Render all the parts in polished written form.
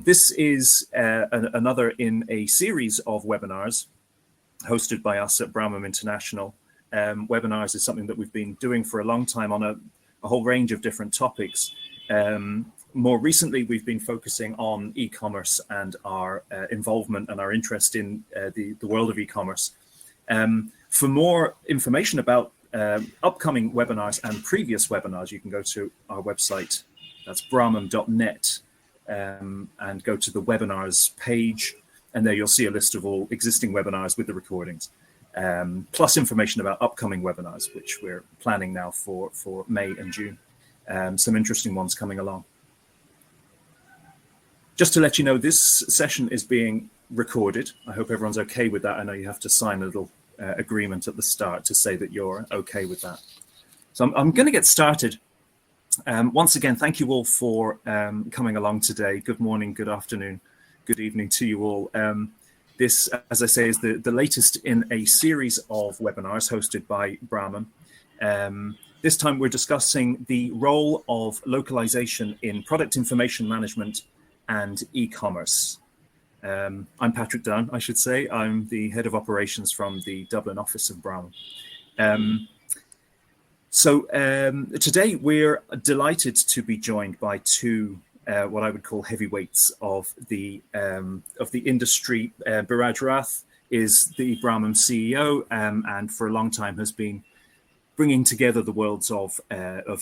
This is another in a series of webinars hosted by us at Brahman International. Webinars is something that we've been doing for a long time on a whole range of different topics. More recently, we've been focusing on e-commerce and our involvement and our interest in the world of e-commerce. For more information about upcoming webinars and previous webinars, you can go to our website, that's brahman.net, and go to the webinars page, and there you'll see a list of all existing webinars with the recordings, plus information about upcoming webinars, which we're planning now for May and June. Some interesting ones coming along. Just to let you know, this session is being recorded. I hope everyone's okay with that. I know you have to sign a little agreement at the start to say that you're okay with that. So I'm going to get started. Once again, thank you all for coming along today. Good morning, good afternoon, good evening to you all. This, as I say, is the latest in a series of webinars hosted by Brahman. This time we're discussing the role of localization in product information management and e-commerce. I'm Patrick Dunn, I should say. I'm the head of operations from the Dublin office of Brahman. Today we're delighted to be joined by two what I would call heavyweights of the industry. Biraj Rath is the Brahman CEO, and for a long time has been bringing together the worlds of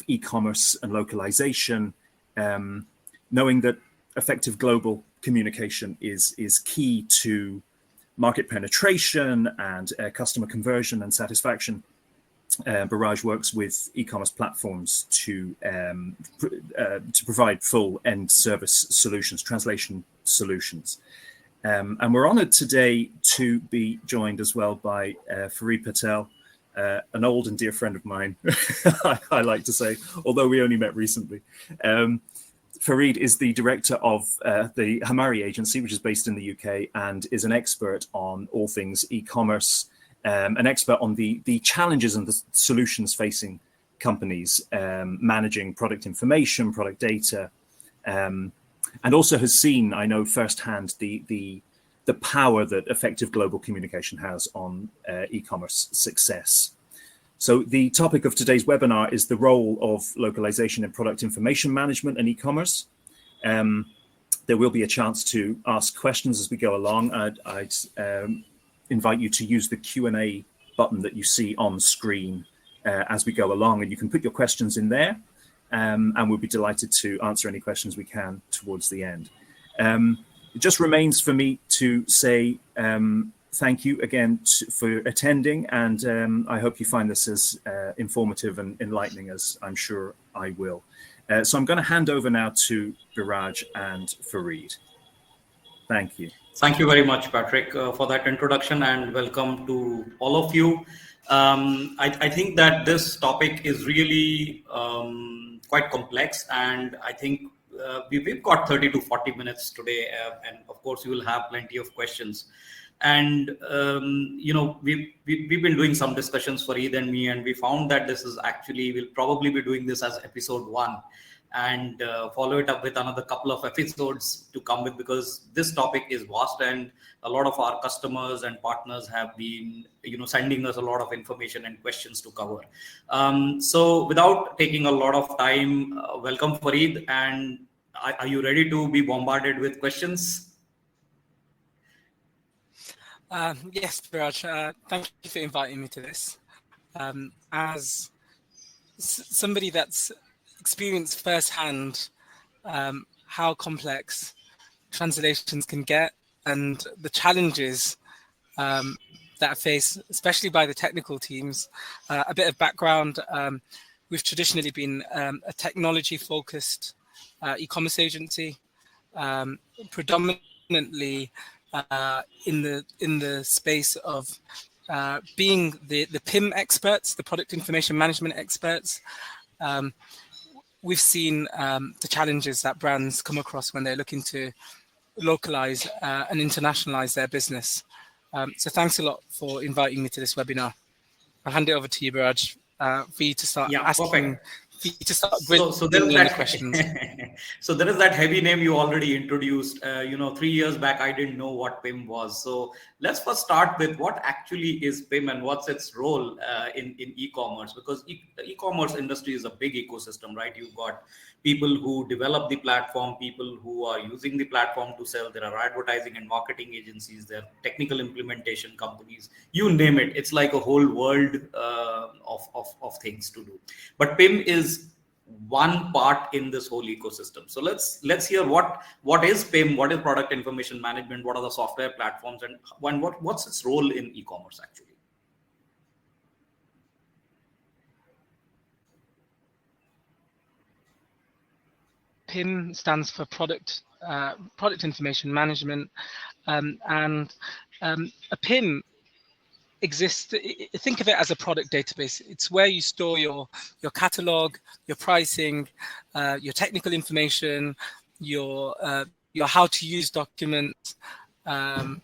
e-commerce and localization, knowing that effective global communication is key to market penetration and customer conversion and satisfaction. Biraj works with e-commerce platforms to provide full end service solutions, translation solutions. And we're honored today to be joined as well by Farid Patel, an old and dear friend of mine, I like to say, although we only met recently. Farid is the director of the Hamari agency, which is based in the UK, and is an expert on all things e-commerce, an expert on the challenges and the solutions facing companies managing product information, product data, and also has seen, I know firsthand, the power that effective global communication has on e-commerce success. So the topic of today's webinar is the role of localization in product information management and e-commerce. There will be a chance to ask questions as we go along. I'd invite you to use the Q&A button that you see on screen as we go along, and you can put your questions in there, and we'll be delighted to answer any questions we can towards the end. It just remains for me to say thank you again for attending, and I hope you find this as informative and enlightening as I'm sure I will. So I'm going to hand over now to Biraj and Farid. Thank you. Thank you very much, Patrick, for that introduction, and welcome to all of you. I think that this topic is really quite complex, and I think we've got 30 to 40 minutes today, and of course, you will have plenty of questions. And we've been doing some discussions, Farid and me, and we found that this is actually, we'll probably be doing this as episode 1, and follow it up with another couple of episodes to come with, because this topic is vast, and a lot of our customers and partners have been sending us a lot of information and questions to cover. So without taking a lot of time, welcome, Farid, and are you ready to be bombarded with questions? Yes, Biraj, thank you for inviting me to this. As somebody that's experienced firsthand how complex translations can get and the challenges that are faced, especially by the technical teams. A bit of background, we've traditionally been a technology-focused e-commerce agency, predominantly in the space of being the PIM experts, the product information management experts. We've seen the challenges that brands come across when they're looking to localize and internationalize their business. So thanks a lot for inviting me to this webinar. I'll hand it over to you, Biraj, for you to start asking for you to start So there is bringing in the that questions. so there is that heavy name you already introduced. 3 years back I didn't know what PIM was. So let's first start with what actually is PIM and what's its role in e-commerce, because the e-commerce industry is a big ecosystem, right? You've got people who develop the platform, people who are using the platform to sell. There are advertising and marketing agencies, there are technical implementation companies, you name it. It's like a whole world of things to do. But PIM is one part in this whole ecosystem. So let's hear what is PIM, what is product information management, what are the software platforms, and what's its role in e-commerce actually. PIM stands for product information management, and a PIM exists. Think of it as a product database. It's where you store your catalog, your pricing, your technical information, your how to use documents, the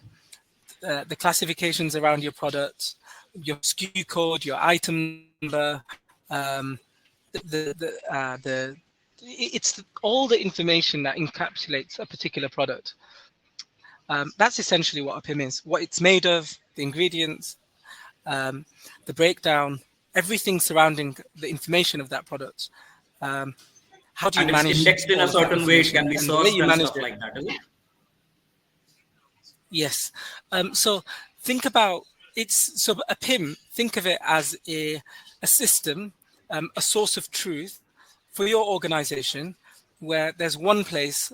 classifications around your product, your SKU code, your item number, it's all the information that encapsulates a particular product. That's essentially what a PIM is, what it's made of, the ingredients, the breakdown, everything surrounding the information of that product. How do you manage? And it's indexed in a certain way, it can be searched and stuff like that, is it? Yes. So think about so a PIM, think of it as a system, a source of truth for your organization, where there's one place.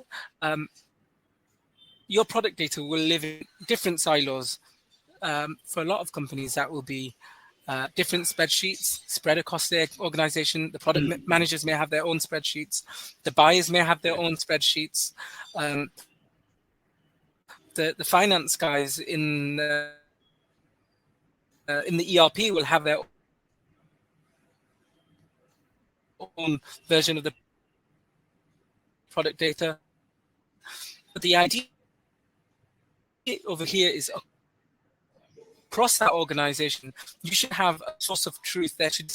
Your product data will live in different silos. For a lot of companies, that will be different spreadsheets spread across their organization. The product managers may have their own spreadsheets. The buyers may have their own spreadsheets. The finance guys in the ERP will have their own version of the product data. But the idea over here is across that organization, you should have a source of truth that should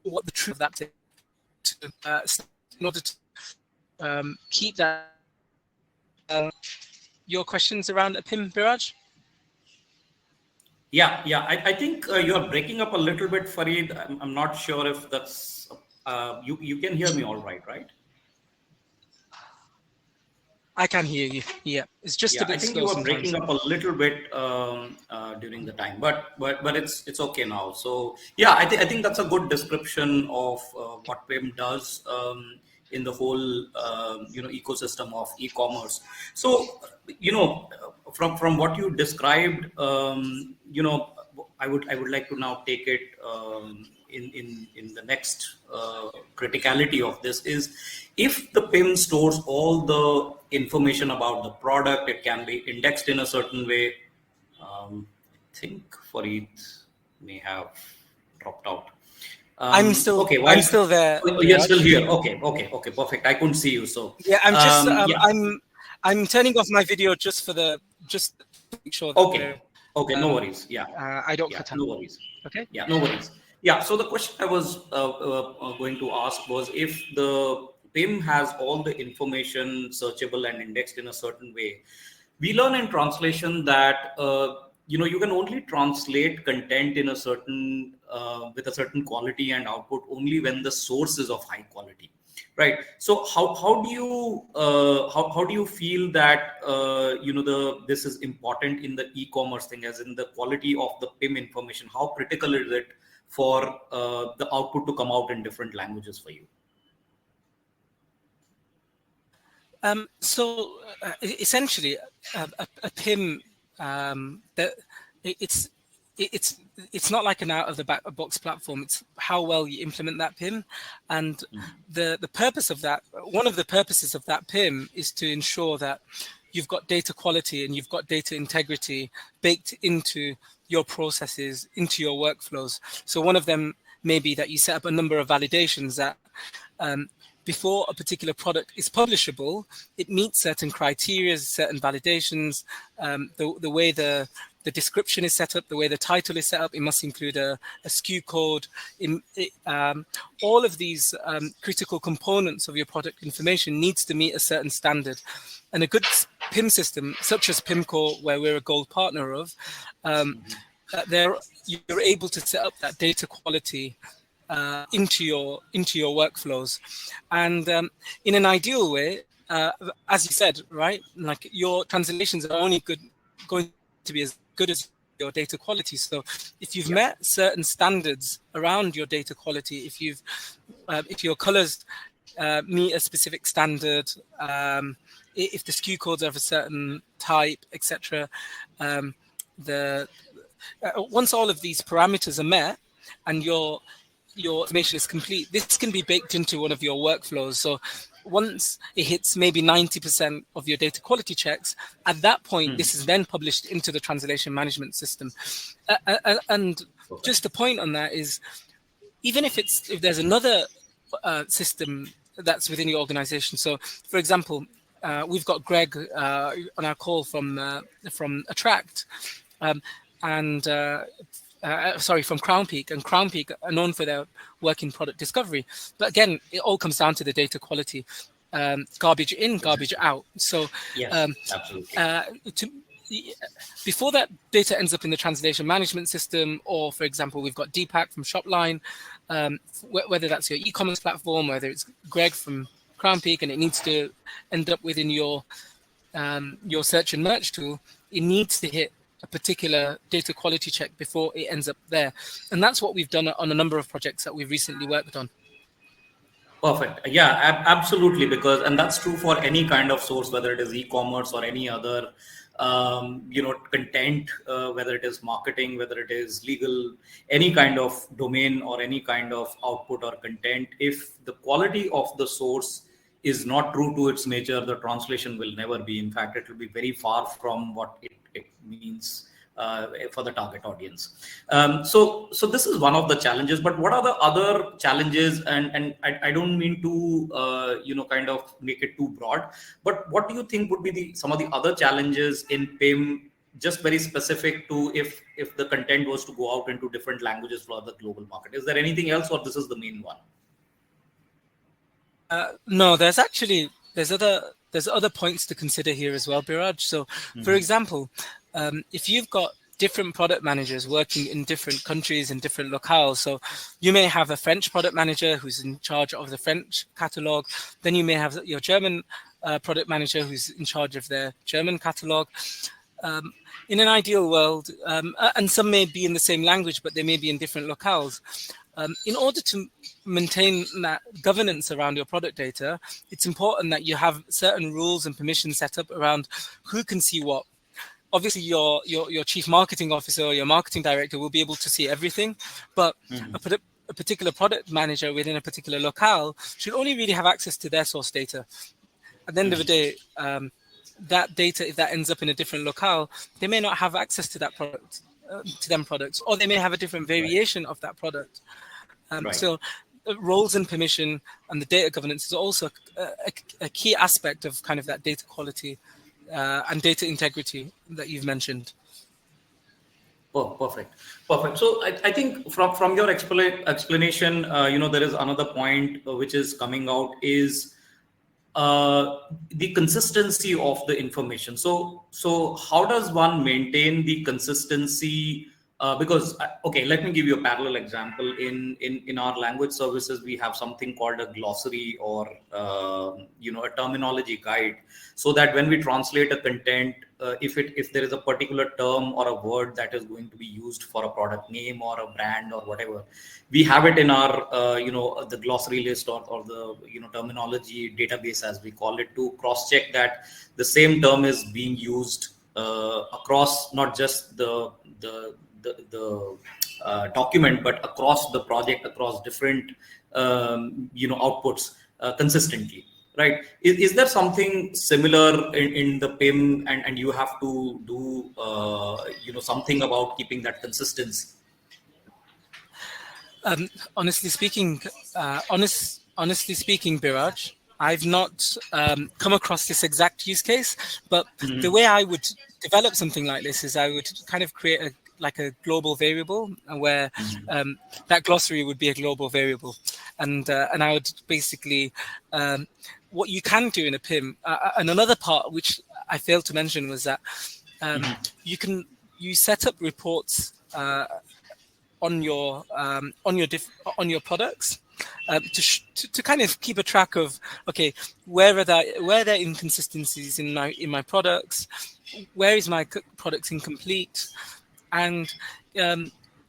what the truth of that is, in order to keep that. Your questions around a PIM, Biraj? Yeah. I think you're breaking up a little bit, Farid. I'm not sure if that's you can hear me all right? I can hear you. Yeah, it's just a bit I think slow you were sometimes. breaking up a little bit during the time, but it's okay now. So yeah, I think that's a good description of what PIM does in the whole ecosystem of e-commerce. So from what you described, I would like to now take it in the next criticality of this is, if the PIM stores all the information about the product, it can be indexed in a certain way. I think Farid may have dropped out. I'm still okay. I'm still there. Oh, you're still here. Okay, perfect. I couldn't see you. So yeah, I'm just I'm turning off my video just to make sure that okay, no worries. Yeah, I don't cut out. No worries. Okay. Yeah, no worries. Yeah. So the question I was going to ask was, if the PIM has all the information searchable and indexed in a certain way, we learn in translation that you can only translate content in a certain with a certain quality and output only when the source is of high quality, right? So how do you feel that this is important in the e-commerce thing, as in the quality of the PIM information? How critical is it for the output to come out in different languages for you? So essentially, a PIM that it's not like an out of the box platform. It's how well you implement that PIM, and the purpose of that. One of the purposes of that PIM is to ensure that you've got data quality and you've got data integrity baked into your processes, into your workflows. So one of them may be that you set up a number of validations that before a particular product is publishable, it meets certain criteria, certain validations, the way the description is set up, the way the title is set up. It must include a SKU code. All of these critical components of your product information needs to meet a certain standard. And a good PIM system, such as PIMCore, where we're a gold partner of, you're able to set up that data quality into your workflows. And in an ideal way, as you said, right, like your translations are only going to be as good as your data quality. So if you've met certain standards around your data quality, if your colors meet a specific standard, if the SKU codes are of a certain type, etc., once all of these parameters are met and your information is complete, this can be baked into one of your workflows. So once it hits maybe 90% of your data quality checks, at that point, this is then published into the translation management system. And just the point on that is, even if there's another system that's within your organization. So, for example, we've got Greg on our call from Attract, from Crown Peak, and Crown Peak are known for their work in product discovery. But again, it all comes down to the data quality, garbage in, garbage out. So yes, absolutely. Before that data ends up in the translation management system, or for example, we've got Deepak from Shopline, whether that's your e-commerce platform, whether it's Greg from Crown Peak, and it needs to end up within your search and merge tool, it needs to hit a particular data quality check before it ends up there. And that's what we've done on a number of projects that we've recently worked on. Perfect. Yeah, absolutely. And that's true for any kind of source, whether it is e-commerce or any other, content, whether it is marketing, whether it is legal, any kind of domain or any kind of output or content. If the quality of the source is not true to its nature, the translation will never be. In fact, it will be very far from what it means for the target audience. So this is one of the challenges. But what are the other challenges? And I don't mean to kind of make it too broad. But what do you think would be some of the other challenges in PIM, just very specific to if the content was to go out into different languages for the global market? Is there anything else, or this is the main one? No, there's other points to consider here as well, Biraj. So, for example, if you've got different product managers working in different countries and different locales, so you may have a French product manager who's in charge of the French catalog, then you may have your German product manager who's in charge of their German catalog. In an ideal world, and some may be in the same language, but they may be in different locales. In order to maintain that governance around your product data, it's important that you have certain rules and permissions set up around who can see what. Obviously, your chief marketing officer or your marketing director will be able to see everything, but a particular product manager within a particular locale should only really have access to their source data. At the end of the day, that data, if that ends up in a different locale, they may not have access to that product, to them products, or they may have a different variation of that product. So roles and permission and the data governance is also a key aspect of kind of that data quality and data integrity that you've mentioned. Oh, perfect. So I think from your explanation, there is another point which is coming out is the consistency of the information. So how does one maintain the consistency? Because let me give you a parallel example. In our language services, we have something called a glossary or a terminology guide, so that when we translate a content, if there is a particular term or a word that is going to be used for a product name or a brand or whatever, we have it in our the glossary list or the terminology database, as we call it, to cross check that the same term is being used across not just the document, but across the project, across different outputs consistently, right? Is there something similar in the PIM, and you have to do something about keeping that consistency? Honestly speaking, honestly speaking, Biraj, I've not come across this exact use case, but the way I would develop something like this is I would kind of create a global variable where that glossary would be a global variable, and I would basically what you can do in a PIM. And another part which I failed to mention was that you set up reports on your products to kind of keep a track of, okay, where are there inconsistencies in my products, where is my product incomplete, and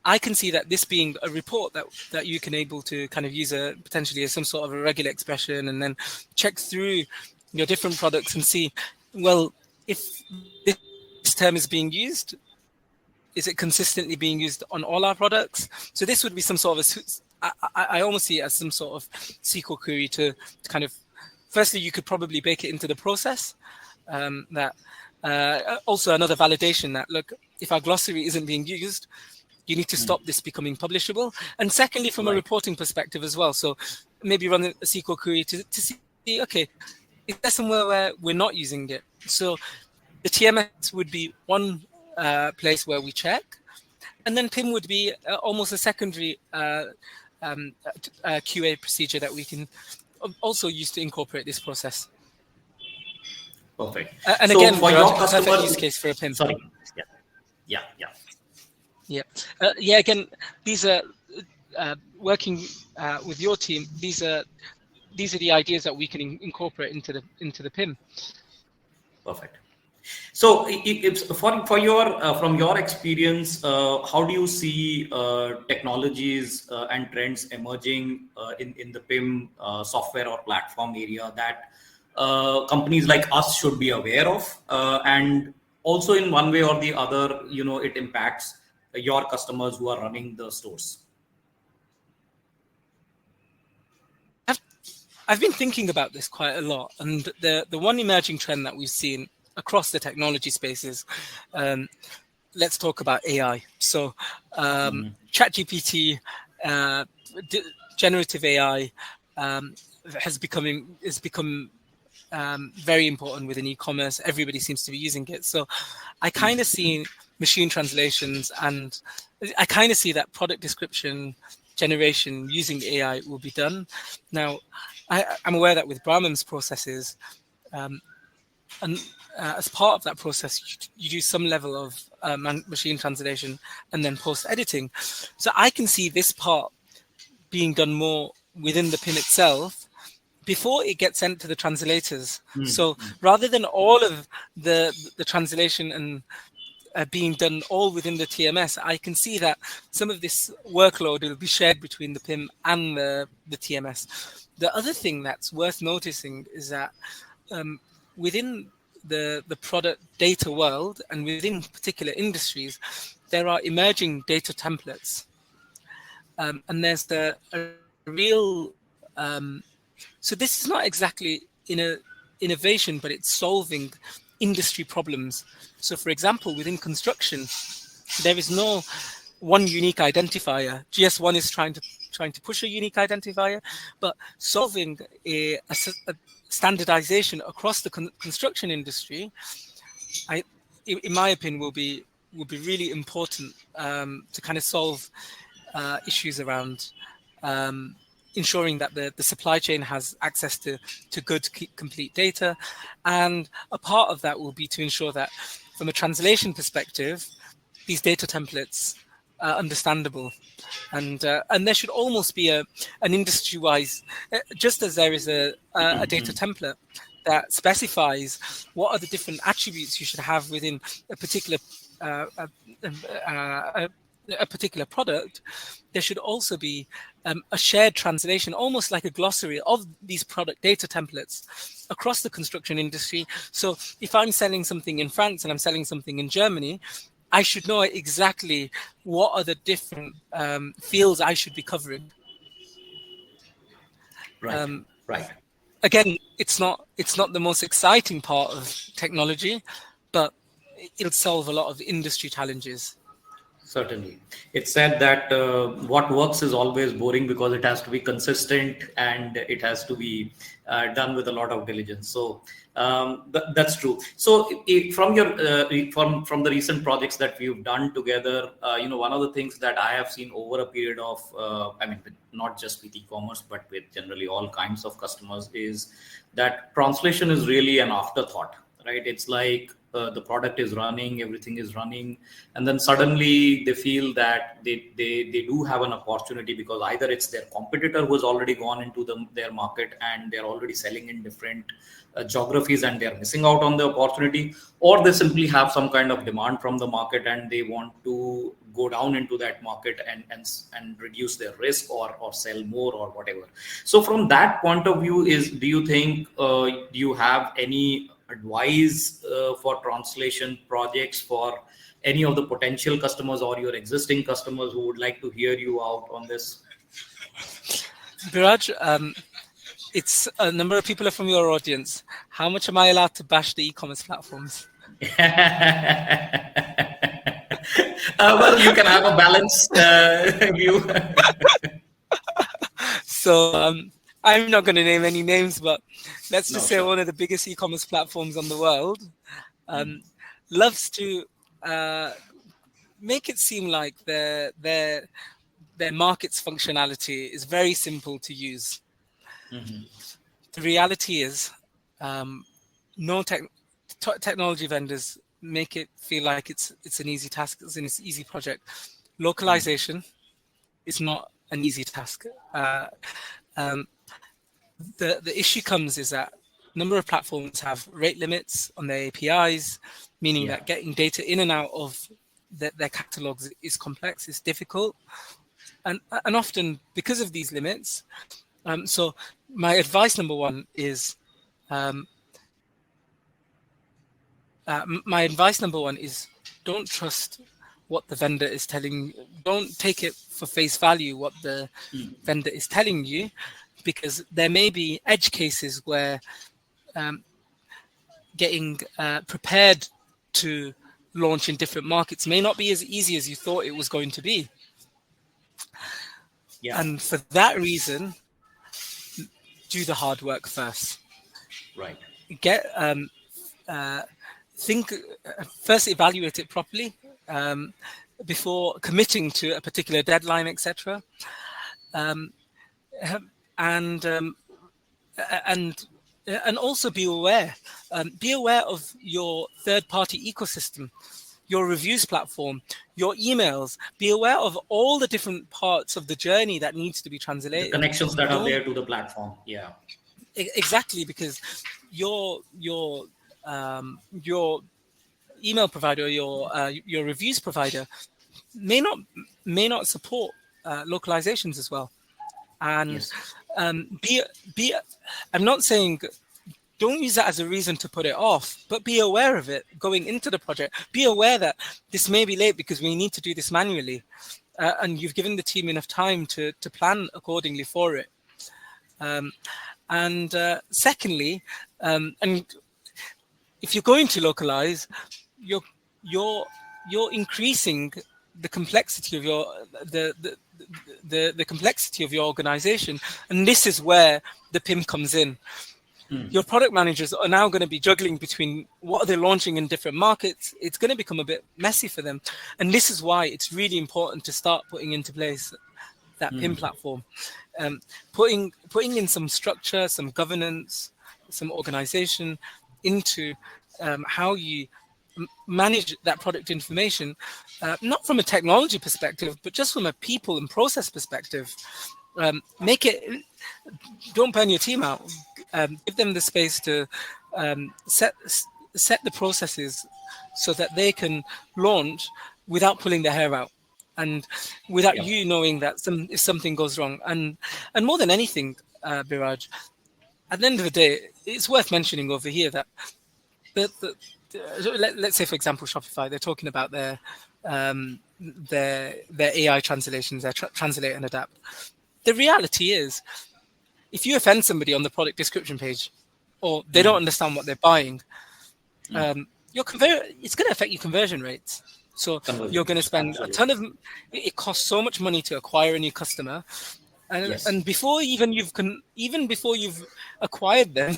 I can see that this being a report that you can able to kind of use potentially as some sort of a regular expression, and then check through your different products and see, well, if this term is being used, is it consistently being used on all our products? So this would be some sort of I almost see it as some sort of SQL query to kind of, firstly, you could probably bake it into the process. Also another validation that, look, if our glossary isn't being used, you need to stop this becoming publishable. And secondly, from a reporting perspective as well. So maybe run a SQL query to see, okay, is there somewhere where we're not using it? So the TMS would be one place where we check, and then PIM would be almost a secondary QA procedure that we can also use to incorporate this process. Perfect. And so again, for your customer use case for a PIM. Sorry. Yeah. Again, these are working with your team. These are the ideas that we can incorporate into the PIM. Perfect. So, for your from your experience, how do you see technologies and trends emerging in the PIM software or platform area that companies like us should be aware of, and also in one way or the other, it impacts your customers who are running the stores? I've been thinking about this quite a lot, and the one emerging trend that we've seen across the technology spaces, let's talk about AI. So ChatGPT, generative AI has become very important within e-commerce. Everybody seems to be using it. So I kind of see machine translations, and I kind of see that product description generation using AI will be done. Now, I'm aware that with Brahman's processes, and as part of that process, you do some level of machine translation and then post-editing. So I can see this part being done more within the PIM itself before it gets sent to the translators. So rather than all of the translation and being done all within the TMS, I can see that some of this workload will be shared between the PIM and the TMS. The other thing that's worth noticing is that within the product data world and within particular industries, there are emerging data templates. And there's a real... so this is not exactly innovation, but it's solving industry problems. So for example, within construction, there is no one unique identifier. GS1 is trying to push a unique identifier, but solving a standardization across the construction industry, in my opinion, will be really important to kind of solve issues around ensuring that the supply chain has access to good, complete data. And a part of that will be to ensure that from a translation perspective, these data templates are understandable. And there should almost be an industry-wise, just as there is a data template that specifies what are the different attributes you should have within a particular product, there should also be a shared translation, almost like a glossary of these product data templates across the construction industry. So if I'm selling something in France and I'm selling something in Germany, I should know exactly what are the different fields I should be covering. Right. Again, it's not the most exciting part of technology, but it'll solve a lot of industry challenges. Certainly. It's said that what works is always boring because it has to be consistent and it has to be done with a lot of diligence. So that's true. So from your from the recent projects that we've done together, one of the things that I have seen over a period of, not just with e-commerce, but with generally all kinds of customers, is that translation is really an afterthought, right? It's like the product is running, everything is running, and then suddenly they feel that they do have an opportunity because either it's their competitor who has already gone into their market and they're already selling in different geographies and they're missing out on the opportunity, or they simply have some kind of demand from the market and they want to go down into that market and reduce their risk or sell more or whatever. So from that point of view, do you think do you have any advice for translation projects for any of the potential customers or your existing customers who would like to hear you out on this? Biraj, it's a number of people are from your audience. How much am I allowed to bash the e-commerce platforms? Well, you can have a balanced view. So I'm not going to name any names, but let's just say one of the biggest e-commerce platforms on the world loves to make it seem like their market's functionality is very simple to use. Mm-hmm. The reality is, no technology vendors make it feel like it's an easy task, it's an easy project. Localization is not an easy task. The issue comes is that a number of platforms have rate limits on their APIs, meaning that getting data in and out of their catalogs is complex, it's difficult, and often because of these limits. So my advice number one is don't trust what the vendor is telling. Don't take it for face value what the vendor is telling you, because there may be edge cases where getting prepared to launch in different markets may not be as easy as you thought it was going to be. Yeah. And for that reason, do the hard work first. Right. First evaluate it properly before committing to a particular deadline, etc. And also be aware of your third-party ecosystem, your reviews platform, your emails. Be aware of all the different parts of the journey that needs to be translated. The connections that are there to the platform. Yeah. Exactly, because your email provider, your reviews provider may not support localizations as well. And yes. I'm not saying don't use that as a reason to put it off, but be aware of it going into the project. Be aware that this may be late because we need to do this manually, and you've given the team enough time to plan accordingly for it. And secondly, and if you're going to localize, you're increasing the complexity of the complexity of your organization, and this is where the PIM comes in. Your product managers are now going to be juggling between what are they launching in different markets. It's going to become a bit messy for them, and this is why it's really important to start putting into place that PIM platform, putting in some structure, some governance, some organization into how you manage that product information, not from a technology perspective, but just from a people and process perspective. Don't burn your team out. Give them the space to set the processes so that they can launch without pulling their hair out, and without you knowing that if something goes wrong. And more than anything, Biraj, at the end of the day, it's worth mentioning over here that let's say, for example, Shopify, they're talking about their AI translations, their translate and adapt. The reality is, if you offend somebody on the product description page, or they don't understand what they're buying, it's going to affect your conversion rates. So Conversion you're going to rates, spend a absolutely. ton of. It costs so much money to acquire a new customer, and before even before you've acquired them,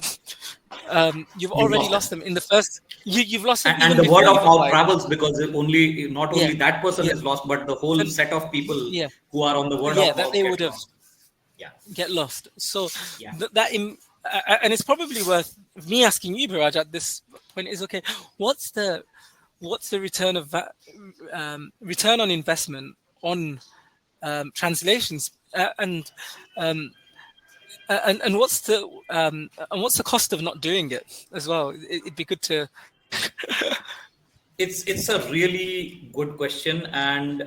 you've You already lost lost them. them in the first. You've lost them And even the word before of you've mouth acquired. travels because not Yeah, only that person yeah, is lost, but the whole and set of people yeah, who are on the word yeah, of that mouth they get would have lost. Yeah, get lost. So yeah. and it's probably worth me asking you, Biraj, at this point is okay. What's the return of return on investment on translations um, and what's the cost of not doing it as well? It'd be good to. It's a really good question, and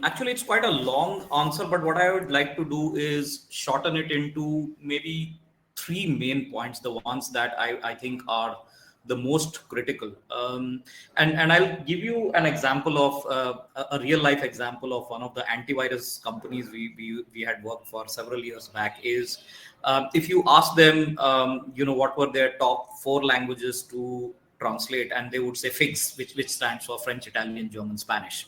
actually, it's quite a long answer. But what I would like to do is shorten it into maybe three main points, the ones that I think are the most critical. And I'll give you an example of a real life example of one of the antivirus companies we had worked for several years back. Is if you ask them, what were their top four languages to translate, and they would say FIGS, which stands for French, Italian, German, Spanish.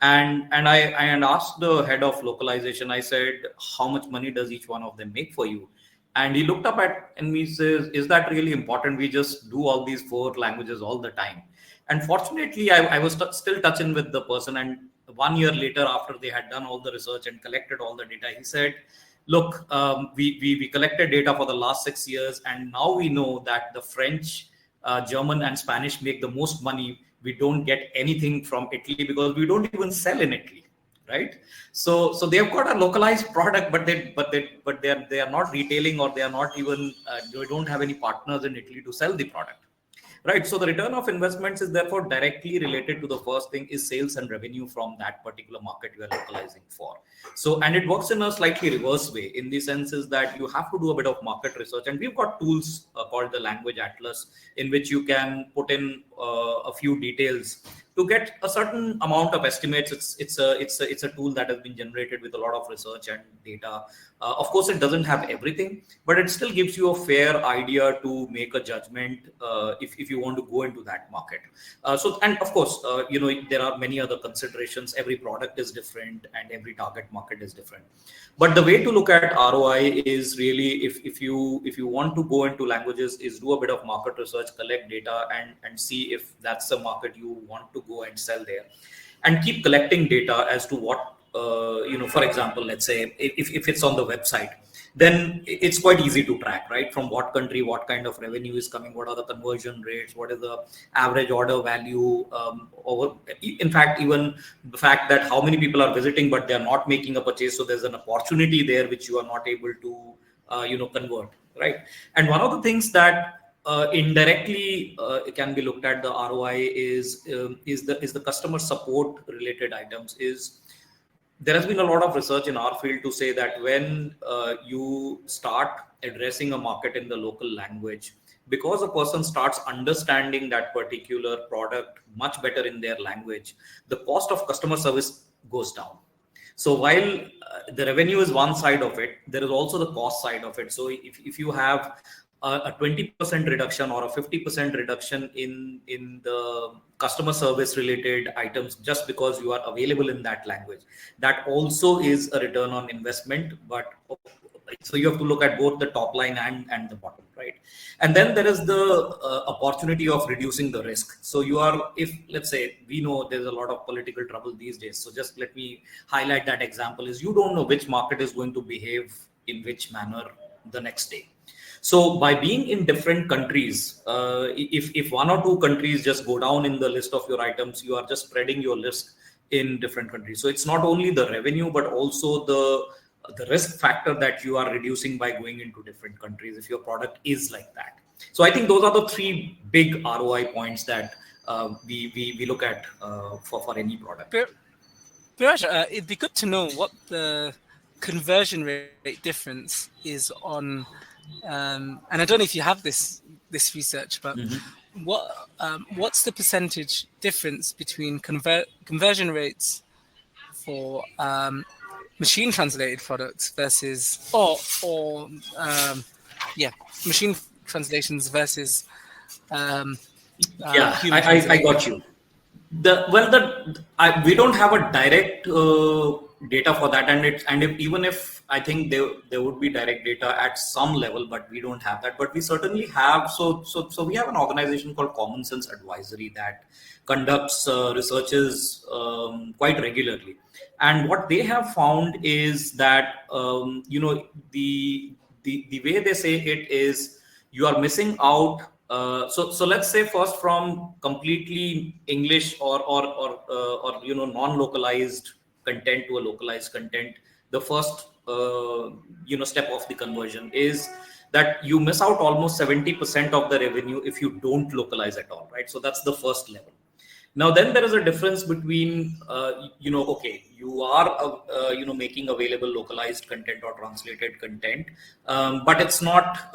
And I had asked the head of localization. I said, how much money does each one of them make for you? And he looked up at and he says, is that really important? We just do all these four languages all the time. And fortunately, I was still touching with the person. And 1 year later, after they had done all the research and collected all the data, he said, look, we collected data for the last 6 years, and now we know that the French, German, and Spanish make the most money. We don't get anything from Italy because we don't even sell in Italy, right? So they've got a localized product, but they are not retailing, or they are not even they don't have any partners in Italy to sell the product. Right. So the return of investments is therefore directly related to the first thing is sales and revenue from that particular market you are localizing for. So, and it works in a slightly reverse way, in the sense is that you have to do a bit of market research, and we've got tools called the Language Atlas, in which you can put in a few details to get a certain amount of estimates. It's a tool that has been generated with a lot of research and data. Of course, it doesn't have everything, but it still gives you a fair idea to make a judgment if you want to go into that market. And of course, there are many other considerations. Every product is different, and every target market is different. But the way to look at ROI is really, if you want to go into languages, is do a bit of market research, collect data, and see if that's the market you want to go and sell there, and keep collecting data as to what for example, let's say if it's on the website, then it's quite easy to track, right? From what country, what kind of revenue is coming, what are the conversion rates, what is the average order value, in fact, even the fact that how many people are visiting but they're not making a purchase, so there's an opportunity there which you are not able to convert, right? And one of the things that indirectly can be looked at the ROI is the customer support related items. Is there has been a lot of research in our field to say that when you start addressing a market in the local language, because a person starts understanding that particular product much better in their language, the cost of customer service goes down. So while the revenue is one side of it, there is also the cost side of it. So if you have a 20% reduction or a 50% reduction in the customer service related items just because you are available in that language, that also is a return on investment. But so you have to look at both the top line and the bottom, right? And then there is the opportunity of reducing the risk. So you are, if let's say, we know there's a lot of political trouble these days, so just let me highlight that example. Is you don't know which market is going to behave in which manner the next day. So by being in different countries, if one or two countries just go down in the list of your items, you are just spreading your list in different countries. So it's not only the revenue, but also the risk factor that you are reducing by going into different countries if your product is like that. So I think those are the three big ROI points that we look at for any product. Biraj, it'd be good to know what the conversion rate difference is on, and I don't know if you have this research, but what's the percentage difference between conversion rates for machine translated products versus machine translations versus Yeah, human I translated? got you. We don't have a direct data for that, and even if I think there would be direct data at some level, but we don't have that. But we certainly have. So we have an organization called Common Sense Advisory that conducts researches quite regularly, and what they have found is that the way they say it is you are missing out. So let's say first from completely English or non-localized content to a localized content, the first step of the conversion is that you miss out almost 70% of the revenue if you don't localize at all, right? So that's the first level. Now, then there is a difference between, okay, you are, making available localized content or translated content, but it's not,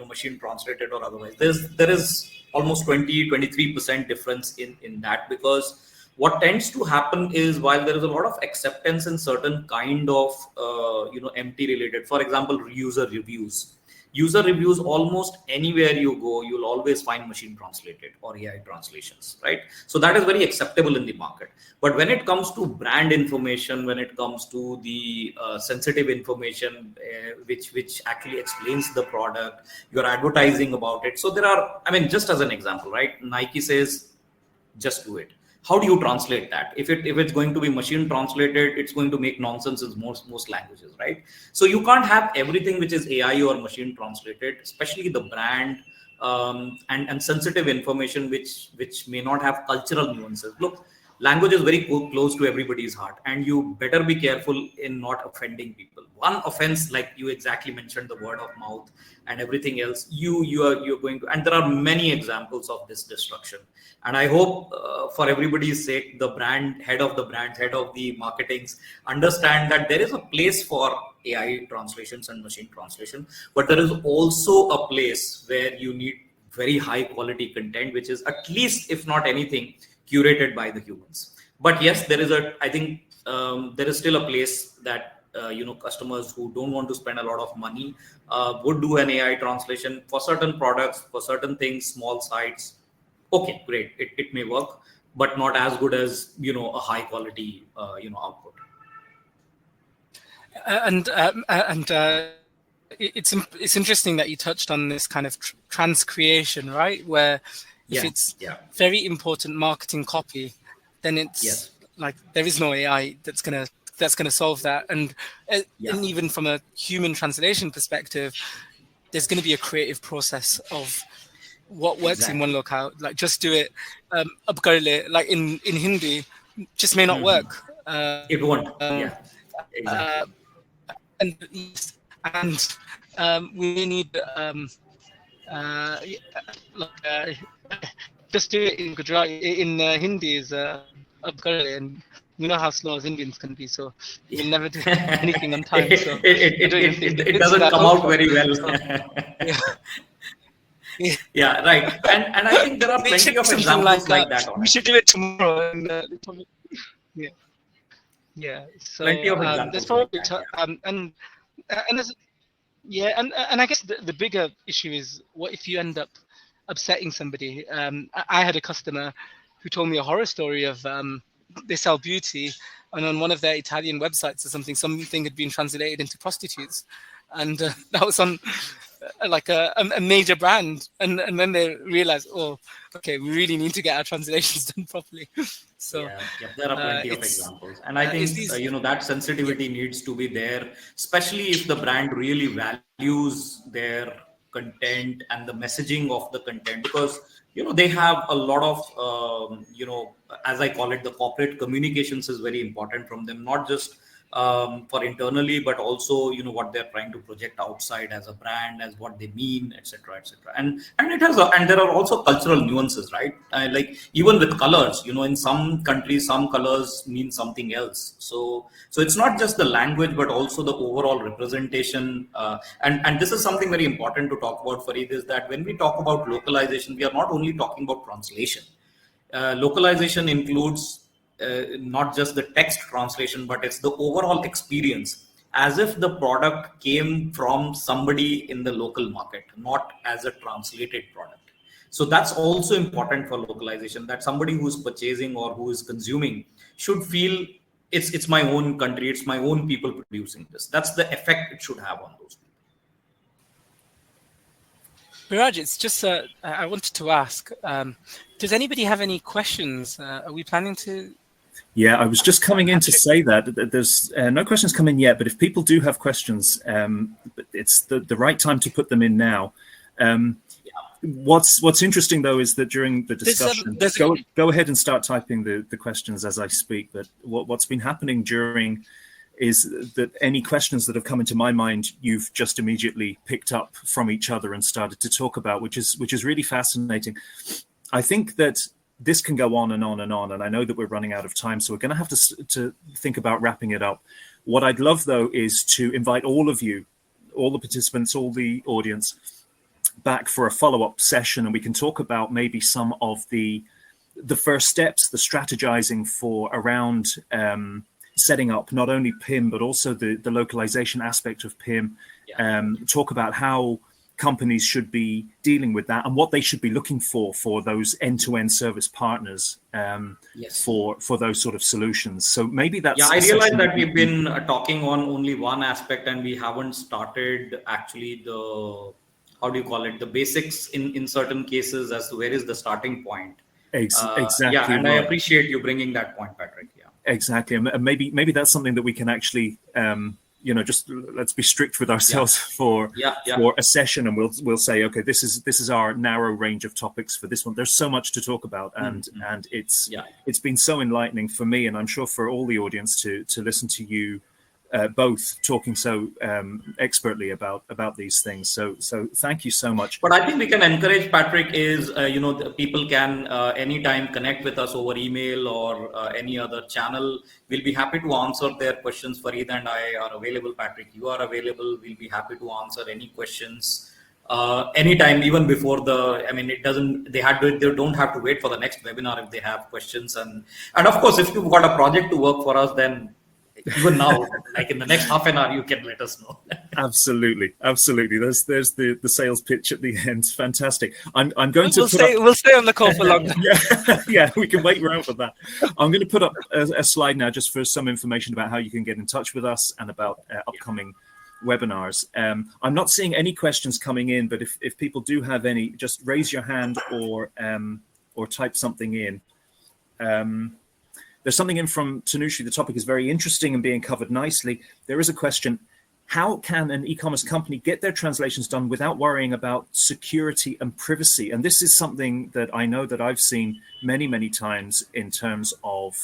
machine translated or otherwise. There is almost 23% difference in that, because what tends to happen is while there is a lot of acceptance in certain kind of, MT related, for example, user reviews, almost anywhere you go, you'll always find machine translated or AI translations, right? So that is very acceptable in the market. But when it comes to brand information, when it comes to the sensitive information, which actually explains the product, you're advertising about it. So there are, just as an example, right? Nike says, just do it. How do you translate that? If it's going to be machine translated, it's going to make nonsense in most languages, right? So you can't have everything which is AI or machine translated, especially the brand and sensitive information which may not have cultural nuances. Look, language is very close to everybody's heart, and you better be careful in not offending people. One offense, like you exactly mentioned, the word of mouth and everything else, you're going to, and there are many examples of this destruction. And I hope for everybody's sake, the head of the marketings understand that there is a place for AI translations and machine translation, but there is also a place where you need very high quality content, which is at least, if not anything, curated by the humans. But yes, there is there is still a place that customers who don't want to spend a lot of money would do an AI translation for certain products, for certain things, small sites. Okay, great, it may work, but not as good as a high quality output. It's interesting that you touched on this kind of transcreation, right? Where if it's very important marketing copy, then it's like there is no AI that's gonna solve that. And even from a human translation perspective, there's going to be a creative process of what works in one locale. Like just do it, ab kar le, like in Hindi, just may not work. It won't. Exactly. And we need just do it in Gujarati. In Hindi is ab kar le, and you know how slow as Indians can be, so we'll never do anything on time. So it doesn't come out very well. Yeah, right. And I think there are plenty of examples like that. We should do it tomorrow. So plenty of examples. There's probably and I guess the bigger issue is, what if you end up upsetting somebody? I had a customer who told me a horror story of they sell beauty, and on one of their Italian websites or something had been translated into prostitutes, and that was on like a major brand, and then they realized, oh, okay, we really need to get our translations done properly. So there are plenty of examples, and I think that sensitivity needs to be there, especially if the brand really values their content and the messaging of the content, because they have a lot of as I call it, the corporate communications is very important from them, not just for internally, but also what they're trying to project outside as a brand, as what they mean, etc., and it has and there are also cultural nuances, right? Like even with colors, in some countries some colors mean something else, so it's not just the language but also the overall representation, and this is something very important to talk about, Farid, is that when we talk about localization, we are not only talking about translation. Localization includes not just the text translation, but it's the overall experience, as if the product came from somebody in the local market, not as a translated product. So that's also important for localization, that somebody who's purchasing or who is consuming should feel it's my own country, it's my own people producing this. That's the effect it should have on those people. Biraj, it's just I wanted to ask, does anybody have any questions? Are we planning to? Yeah, I was just coming in to say that there's no questions come in yet, but if people do have questions, it's the right time to put them in now. What's interesting though is that during the discussion, go ahead and start typing the questions as I speak. But what's been happening during is that any questions that have come into my mind, you've just immediately picked up from each other and started to talk about, which is really fascinating. I think that this can go on and on and on, and I know that we're running out of time, so we're going to have to think about wrapping it up. What I'd love, though, is to invite all of you, all the participants, all the audience, back for a follow-up session, and we can talk about maybe some of the first steps, the strategizing for around setting up not only PIM, but also the localization aspect of PIM, talk about how companies should be dealing with that and what they should be looking for those end-to-end service partners for those sort of solutions. So maybe that's... Yeah, I realize that we've been talking on only one aspect and we haven't started actually the, how do you call it, the basics in certain cases as to where is the starting point. Exactly. Yeah, and I appreciate you bringing that point, Patrick. Yeah, exactly. And maybe that's something that we can actually... just let's be strict with ourselves for a session, and we'll say, okay, this is our narrow range of topics for this one. There's so much to talk about, and it's been so enlightening for me, and I'm sure for all the audience to listen to you both talking so expertly about these things. So thank you so much. But I think we can encourage, Patrick, is people can anytime connect with us over email or any other channel. We'll be happy to answer their questions. Fareed and I are available. Patrick, you are available. We'll be happy to answer any questions anytime, even before they don't have to wait for the next webinar if they have questions. And of course, if you've got a project to work for us, then even now, like in the next half an hour, you can let us know. Absolutely. There's the sales pitch at the end. Fantastic. I'm going to we'll stay on the call for longer. yeah, we can wait around for that. I'm going to put up a slide now just for some information about how you can get in touch with us and about upcoming webinars. I'm not seeing any questions coming in, but if people do have any, just raise your hand or type something in. There's something in from Tanushree. The topic is very interesting and being covered nicely. There is a question: how can an e-commerce company get their translations done without worrying about security and privacy? And this is something that I know that I've seen many, many times in terms of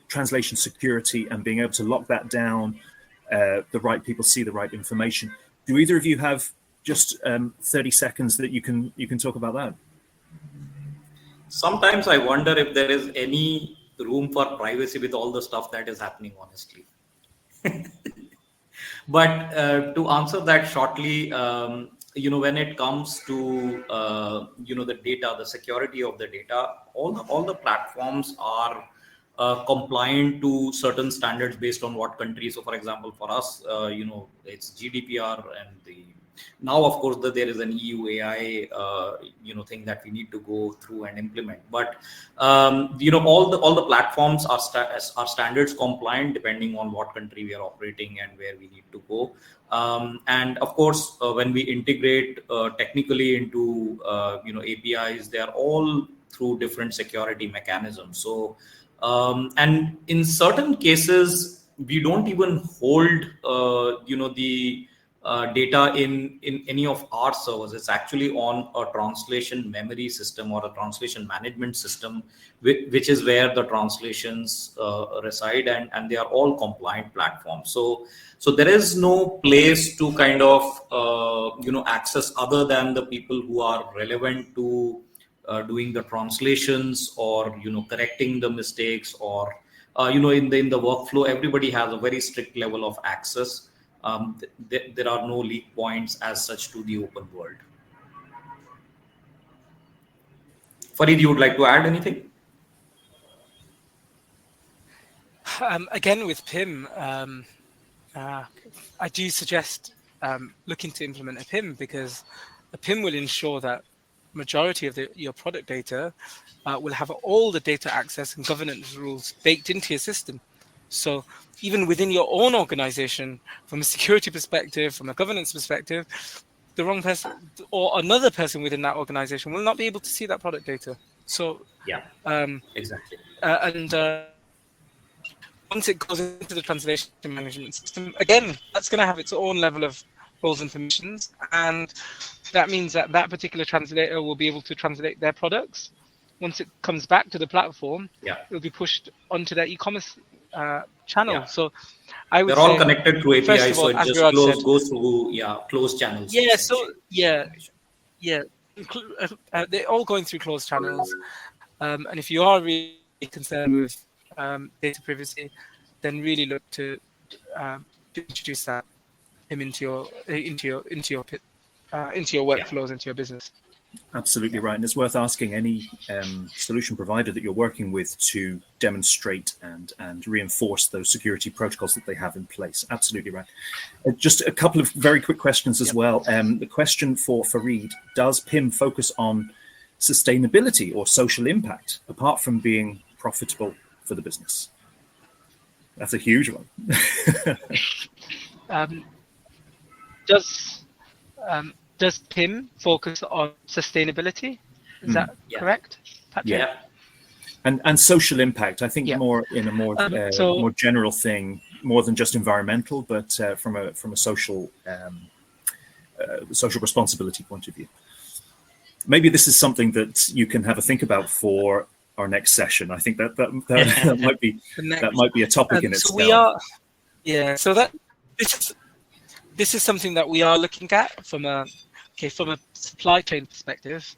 translation security and being able to lock that down. The right people see the right information. Do either of you have just 30 seconds that you can talk about that? Sometimes I wonder if there is any room for privacy with all the stuff that is happening, honestly. But to answer that shortly, when it comes to the data, the security of the data, all the platforms are compliant to certain standards based on what country. So, for example, for us, it's GDPR, and now, of course, there is an EU AI, thing that we need to go through and implement. But all the platforms are standards compliant depending on what country we are operating and where we need to go. And of course, when we integrate technically into APIs, they are all through different security mechanisms. So, and in certain cases, we don't even hold the data in any of our servers. It's actually on a translation memory system or a translation management system, which is where the translations reside, and they are all compliant platforms. So there is no place to kind of access other than the people who are relevant to doing the translations or correcting the mistakes, or in the workflow. Everybody has a very strict level of access. There are no leak points as such to the open world. Fareed, you would like to add anything? Again, with PIM, I do suggest looking to implement a PIM, because a PIM will ensure that majority of your product data will have all the data access and governance rules baked into your system. So even within your own organization, from a security perspective, from a governance perspective, the wrong person or another person within that organization will not be able to see that product data. So exactly. And once it goes into the translation management system, again, that's going to have its own level of roles and permissions, and that means that that particular translator will be able to translate their products. Once it comes back to the platform, it'll be pushed onto their e-commerce channel. So I would they're all say, connected through APIs, first of all, so it as just Viraj said, goes through closed channels. yeah. So yeah, they're all going through closed channels. And if you are really concerned with data privacy, then really look to introduce that into your workflows, into your business. Absolutely right. And it's worth asking any solution provider that you're working with to demonstrate and reinforce those security protocols that they have in place. Absolutely right. Just a couple of very quick questions as well. The question for Fareed: does PIM focus on sustainability or social impact apart from being profitable for the business? That's a huge one. Does PIM focus on sustainability? Is that correct, Patrick? Yeah. And social impact, I think more in a more more general thing, more than just environmental, but from a social social responsibility point of view. Maybe this is something that you can have a think about for our next session. I think that might be a topic in itself. So this is something that we are looking at from a supply chain perspective.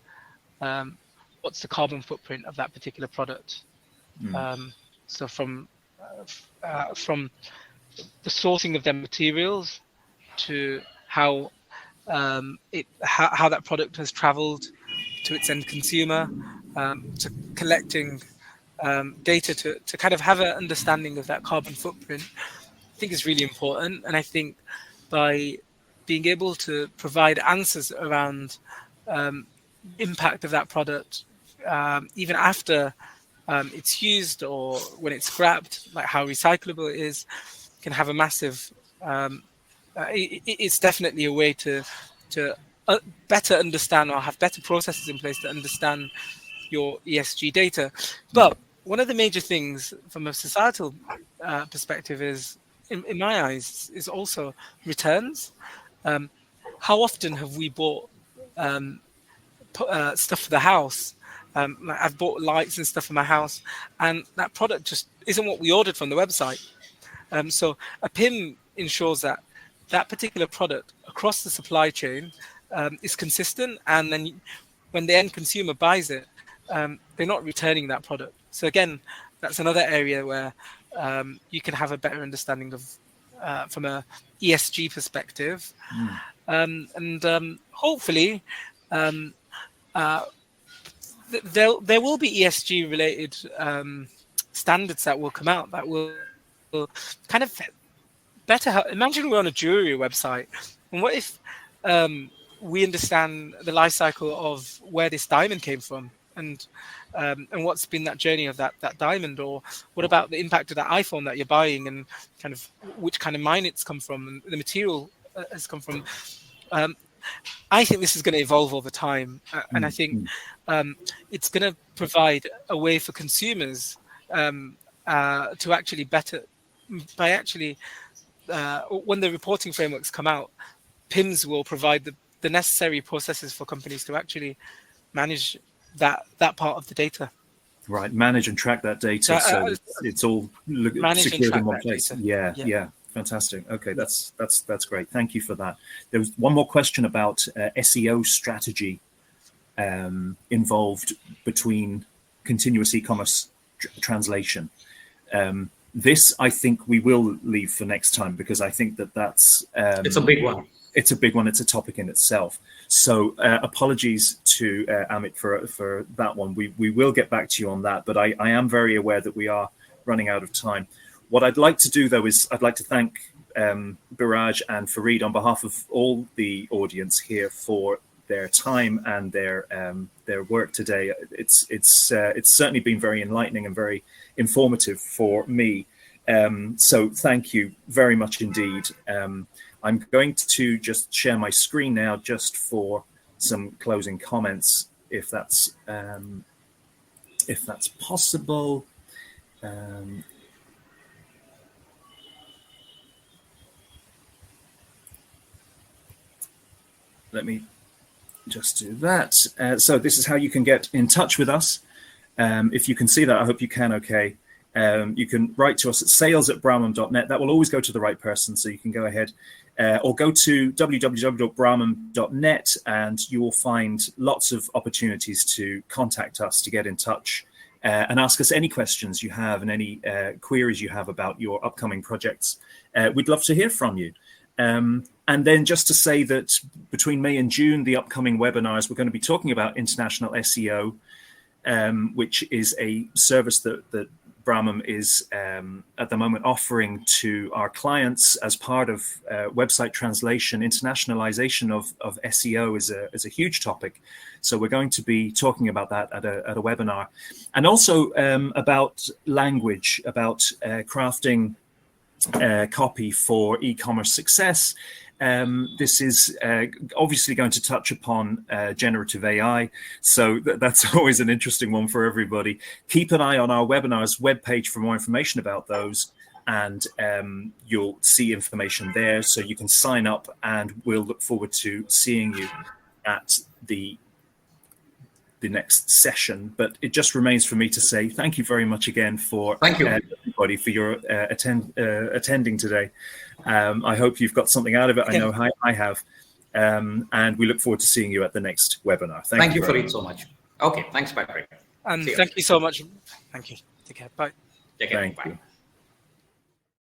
What's the carbon footprint of that particular product? So from the sourcing of their materials to how that product has traveled to its end consumer, to collecting data to kind of have an understanding of that carbon footprint, I think is really important. And I think by being able to provide answers around impact of that product, even after it's used or when it's scrapped, like how recyclable it is, can have a massive. It's definitely a way to better understand or have better processes in place to understand your ESG data. But one of the major things from a societal perspective is, in my eyes, is also returns. How often have we bought stuff for the house? I've bought lights and stuff for my house, and that product just isn't what we ordered from the website. So a PIM ensures that that particular product across the supply chain is consistent, and then when the end consumer buys it, they're not returning that product. So again, that's another area where you can have a better understanding of from a ESG perspective, and hopefully there will be ESG related standards that will come out that will kind of better help. Imagine we're on a jewelry website, and what if we understand the life cycle of where this diamond came from, and what's been that journey of that diamond, or what about the impact of that iPhone that you're buying, and kind of which kind of mine it's come from, and the material has come from. I think this is going to evolve over time, and I think it's going to provide a way for consumers to actually better by actually when the reporting frameworks come out, PIMs will provide the necessary processes for companies to actually manage that part of the data. Right, manage and track that data, so it's all secured in one place. Yeah, fantastic. Okay, that's great. Thank you for that. There was one more question about SEO strategy involved between continuous e-commerce translation. This, I think, we will leave for next time, because I think that's it's a big one. It's a big one. It's a topic in itself. So apologies to Amit for that one. We will get back to you on that, but I am very aware that we are running out of time. What I'd like to do, though, is I'd like to thank Biraj and Fareed on behalf of all the audience here for their time and their work today. It's certainly been very enlightening and very informative for me. So thank you very much indeed. I'm going to just share my screen now just for some closing comments, if that's possible. Let me just do that. So this is how you can get in touch with us. If you can see that, I hope you can. Okay. You can write to us at sales@brahman.net. That will always go to the right person, so you can go ahead or go to www.brahman.net, and you will find lots of opportunities to contact us, to get in touch and ask us any questions you have and any queries you have about your upcoming projects. We'd love to hear from you. And then just to say that between May and June, the upcoming webinars, we're going to be talking about international SEO, which is a service that Brahman is at the moment offering to our clients as part of website translation. Internationalization of SEO is a huge topic. So we're going to be talking about that at a webinar, and also about language, about crafting copy for e-commerce success. This is obviously going to touch upon generative AI. So that's always an interesting one for everybody. Keep an eye on our webinars webpage for more information about those. And you'll see information there. So you can sign up, and we'll look forward to seeing you at the next session. But it just remains for me to say thank you very much again for everybody for your attending today. I hope you've got something out of it. I know I have. And we look forward to seeing you at the next webinar. Thank you, Fareed, so much. Okay, thanks, Patrick. And thank you so much. Thank you. Take care. Bye. Take care. Thank Bye. you.